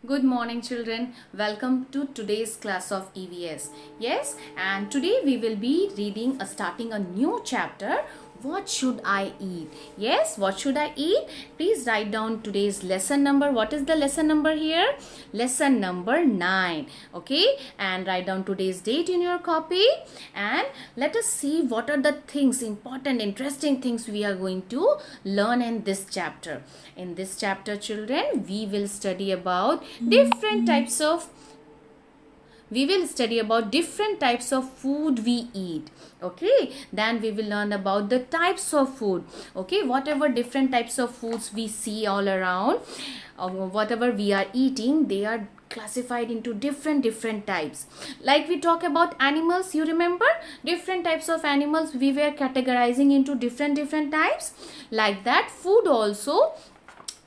Good morning, children. Welcome to today's class of EVS. Yes, and today we will be starting a new chapter. What should I eat? Yes, what should I eat? Please write down today's lesson number. What is the lesson number here? Lesson number 9. Okay, and write down today's date in your copy. And let us see what are the things, important, interesting things we are going to learn in this chapter. In this chapter, children, we will study about different types of food we eat. Okay, then we will learn about the types of food. Okay, whatever different types of foods we see all around, whatever we are eating, they are classified into different types. Like we talk about animals, you remember different types of animals we were categorizing into different types. Like that, food also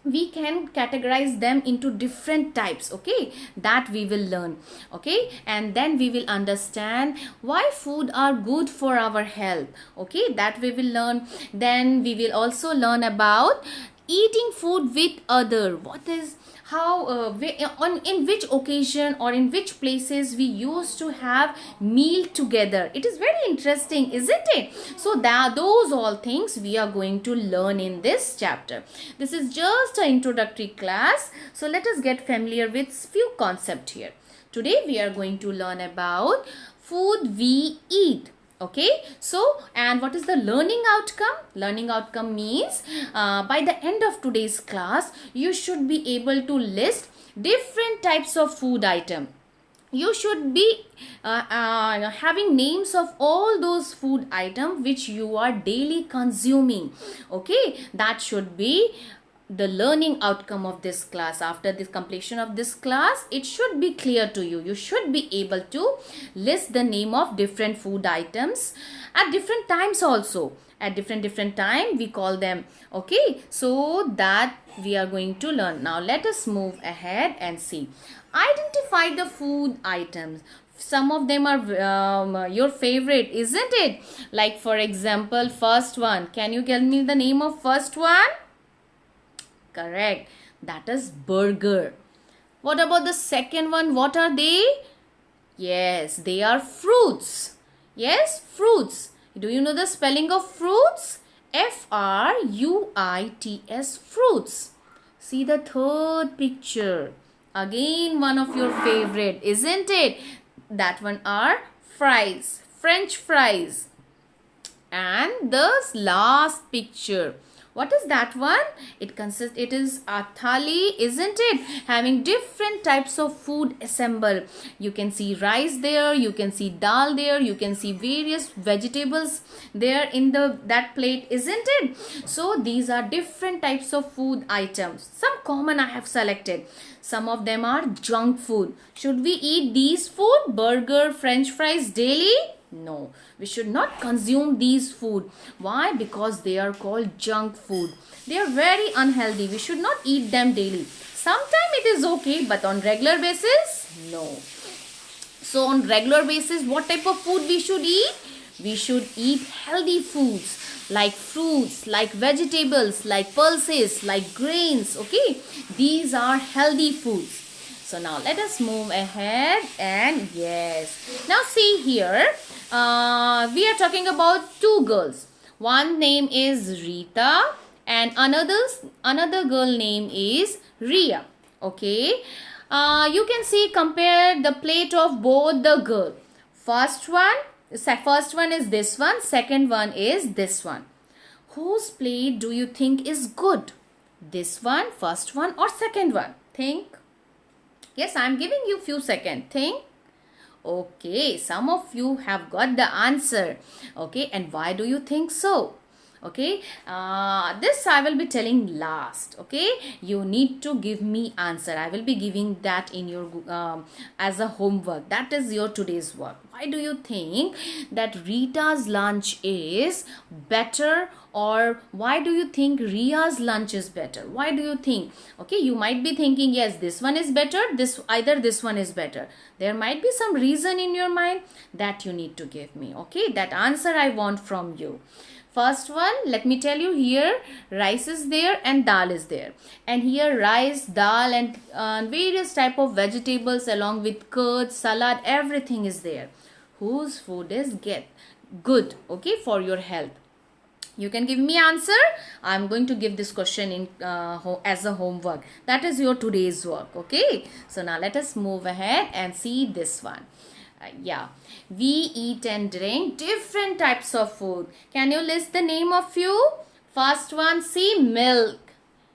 we can categorize them into different types. Okay, that we will learn. Okay, and then we will understand why food are good for our health. Okay, that we will learn. Then we will also learn about eating food with other. What is how in which occasion or in which places we used to have meal together. It is very interesting, isn't it? So that those all things we are going to learn in this chapter. This is just an introductory class, so let us get familiar with few concepts here. Today we are going to learn about food we eat. Okay, so and what is the learning outcome? Learning outcome means by the end of today's class you should be able to list different types of food item. You should be having names of all those food items which you are daily consuming. Okay, that should be the learning outcome of this class. After the completion of this class, it should be clear to you. You should be able to list the name of different food items at different times also. At different time we call them. Okay, so that we are going to learn. Now let us move ahead and see. Identify the food items. Some of them are your favorite, isn't it? Like for example, first one. Can you tell me the name of first one? Correct. That is burger. What about the second one? What are they? Yes, they are fruits. Yes, fruits. Do you know the spelling of fruits? Fruits. Fruits. See the third picture. Again, one of your favorite, isn't it? That one are fries. French fries. And the last picture. What is that one? It is a thali, isn't it? Having different types of food assembled. You can see rice there, you can see dal there, you can see various vegetables there in that plate, isn't it? So these are different types of food items. Some common I have selected. Some of them are junk food. Should we eat these food? Burger, French fries daily? No, we should not consume these food. Why? Because they are called junk food. They are very unhealthy. We should not eat them daily. Sometimes it is okay, but on regular basis, no. So on regular basis, what type of food we should eat? We should eat healthy foods like fruits, like vegetables, like pulses, like grains. Okay, these are healthy foods. So now let us move ahead and yes. Now see here, we are talking about two girls. One name is Rita and another girl name is Ria. Okay, you can see compare the plate of both the girl. First one is this one. Second one is this one. Whose plate do you think is good? This one, first one or second one? Think. Yes, I am giving you few seconds. Think. Okay, some of you have got the answer. Okay, and why do you think so? Okay, this I will be telling last. Okay, you need to give me answer. I will be giving that in your as a homework. That is your today's work. Why do you think that Rita's lunch is better, or why do you think Ria's lunch is better? Why do you think? Okay, you might be thinking, yes, this one is better, either this one is better. There might be some reason in your mind that you need to give me. Okay, that answer I want from you. First one, let me tell you, here rice is there and dal is there, and here rice, dal, and various type of vegetables along with curd, salad, everything is there. Whose food is good, okay, for your health? You can give me answer. I'm going to give this question in as a homework. That is your today's work, okay? So now let us move ahead and see this one. Yeah, we eat and drink different types of food. Can you list the name of few? First one, see, milk.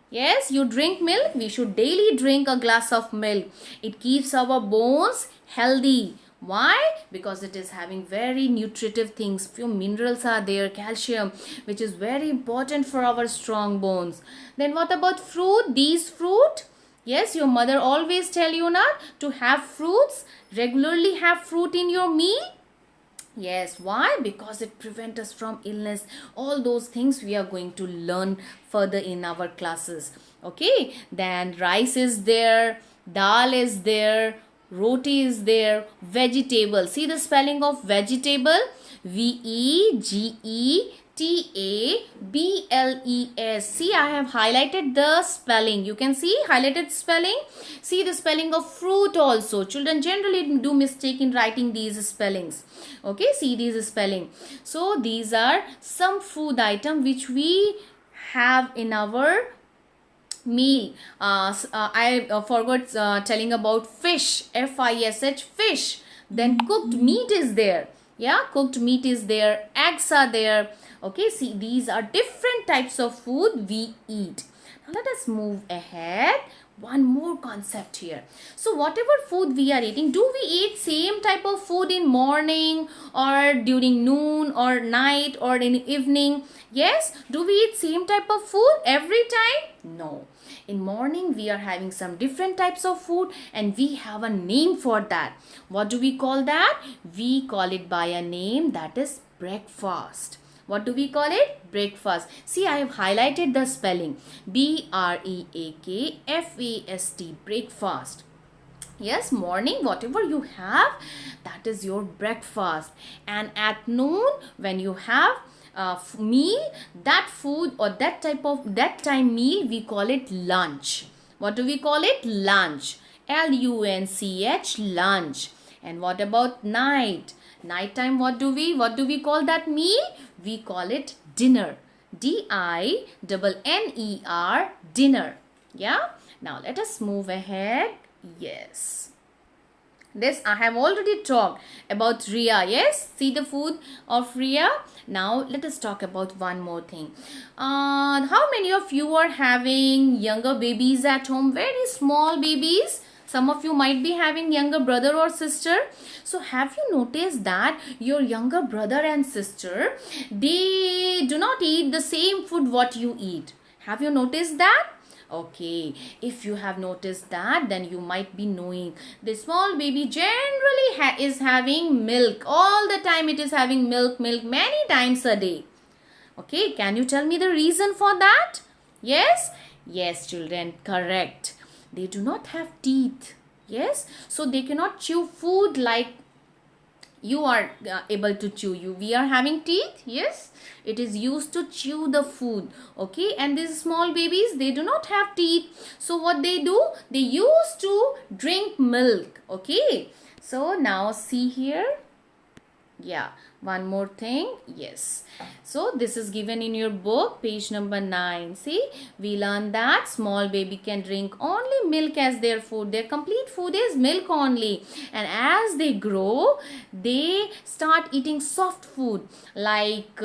Yes, you drink milk. We should daily drink a glass of milk. It keeps our bones healthy. Why? Because it is having very nutritive things. Few minerals are there, calcium, which is very important for our strong bones. Then what about fruit? These fruit? Yes, your mother always tell you not to have fruits. Regularly have fruit in your meal. Yes, why? Because it prevents us from illness. All those things we are going to learn further in our classes. Okay, then rice is there, dal is there, roti is there, vegetable. See the spelling of vegetable? VEGETABLES. See, I have highlighted the spelling. You can see highlighted spelling. See the spelling of fruit also. Children generally do mistake in writing these spellings. Okay, see these spelling. So these are some food item which we have in our meal. I forgot telling about fish. FISH, fish. Then cooked meat is there. Yeah, cooked meat is there. Eggs are there. Okay, see, these are different types of food we eat. Now let us move ahead. One more concept here. So whatever food we are eating, do we eat same type of food in morning or during noon or night or in evening? Yes, do we eat same type of food every time? No. In morning we are having some different types of food and we have a name for that. What do we call that? We call it by a name, that is breakfast. What do we call it? Breakfast. See, I have highlighted the spelling. BREAKFAST, breakfast. Yes, morning, whatever you have, that is your breakfast. And at noon, when you have meal, that food or that time meal, we call it lunch. What do we call it? Lunch. LUNCH, lunch. And what about night? Nighttime, what do we call that meal? We call it dinner. DINNER, dinner. Yeah. Now let us move ahead. Yes. This I have already talked about Ria. Yes, see the food of Ria. Now let us talk about one more thing. How many of you are having younger babies at home? Very small babies. Some of you might be having younger brother or sister. So have you noticed that your younger brother and sister, they do not eat the same food what you eat? Have you noticed that? Okay, if you have noticed that, then you might be knowing the small baby generally is having milk. All the time it is having milk many times a day. Okay, can you tell me the reason for that? Yes? Yes, children, correct. They do not have teeth. Yes, so they cannot chew food like you are able to chew. We are having teeth. Yes, it is used to chew the food. Okay, and these small babies, they do not have teeth. So what they do, they used to drink milk. Okay, so now see here. Yeah, one more thing. Yes, so this is given in your book, page number 9. See, we learned that small baby can drink only milk as their food. Their complete food is milk only. And as they grow, they start eating soft food like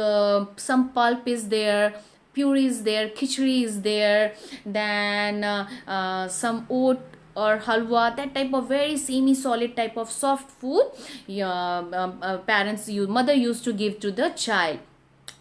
some pulp is there, puree is there, khichdi is there, then some oat or halwa, that type of very semi-solid type of soft food mother used to give to the child.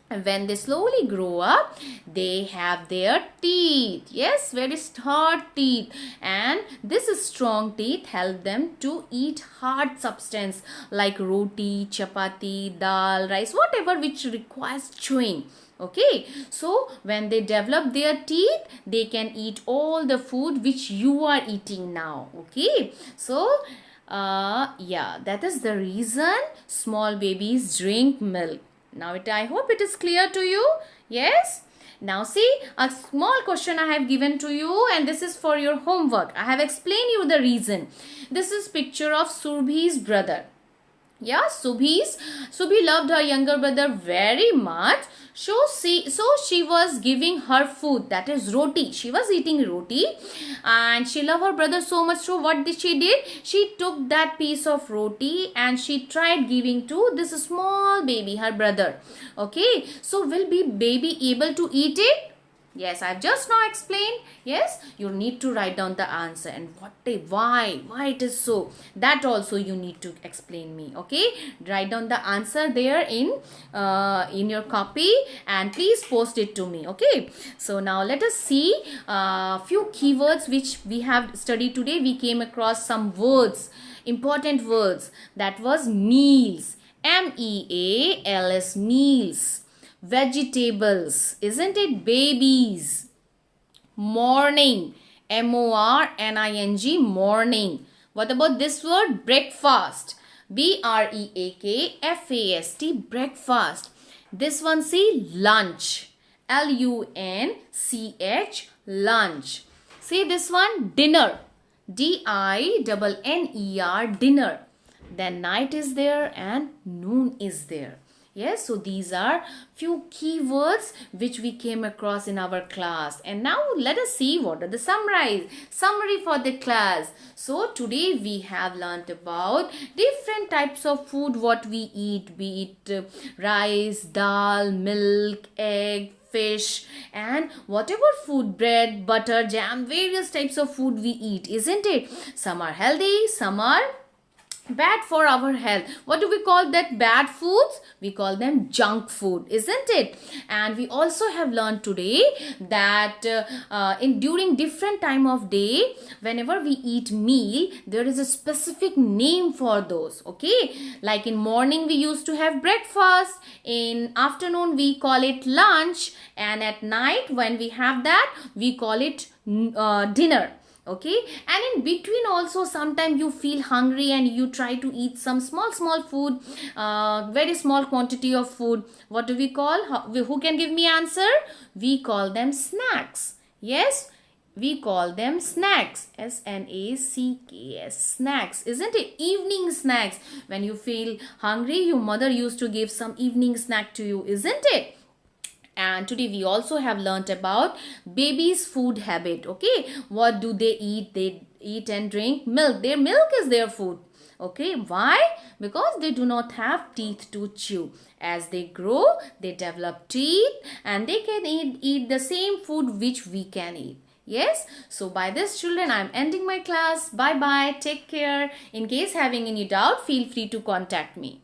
And when they slowly grow up, they have their teeth. Yes, very hard teeth. And this strong teeth help them to eat hard substance like roti, chapati, dal, rice, whatever which requires chewing. Okay, so when they develop their teeth, they can eat all the food which you are eating now. Okay, so yeah, that is the reason small babies drink milk. Now I hope it is clear to you. Yes. Now see, a small question I have given to you, and this is for your homework. I have explained you the reason. This is picture of Surbhi's brother. Yeah, Subhi loved her younger brother very much. So she was giving her food, that is roti. She was eating roti, and she loved her brother so much. So what did she did? She took that piece of roti and she tried giving to this small baby, her brother. Okay, so will be baby able to eat it? Yes, I've just now explained. Yes, you need to write down the answer and why it is so. That also you need to explain me. Okay, write down the answer there in your copy and please post it to me. Okay, so now let us see a few keywords which we have studied today. We came across some words, important words. That was meals. MEALS, meals. Vegetables, isn't it? Babies. Morning, MORNING, morning. What about this word? Breakfast, BREAKFAST, breakfast. This one, see, lunch, LUNCH, lunch. See this one, dinner, DINNER, dinner. Then night is there and noon is there. Yes, so these are few keywords which we came across in our class. And now let us see what are the summary for the class. So today we have learnt about different types of food what we eat, be it rice, dal, milk, egg, fish, and whatever food, bread, butter, jam, various types of food we eat, isn't it? Some are healthy, some are bad for our health. What do we call that? Bad foods? We call them junk food, isn't it? And we also have learned today that during different time of day, whenever we eat meal, there is a specific name for those. Okay, like in morning we used to have breakfast, in afternoon we call it lunch, and at night when we have that we call it dinner. Okay, and in between also sometimes you feel hungry and you try to eat some small food, very small quantity of food. What do we call? Who can give me answer? We call them snacks. Yes, we call them snacks. SNACKS, snacks, isn't it? Evening snacks. When you feel hungry, your mother used to give some evening snack to you, isn't it? And today we also have learnt about babies' food habit. Okay, what do they eat? They eat and drink milk. Their milk is their food. Okay, why? Because they do not have teeth to chew. As they grow, they develop teeth and they can eat the same food which we can eat. Yes, so by this, children, I am ending my class. Bye bye, take care. In case having any doubt, feel free to contact me.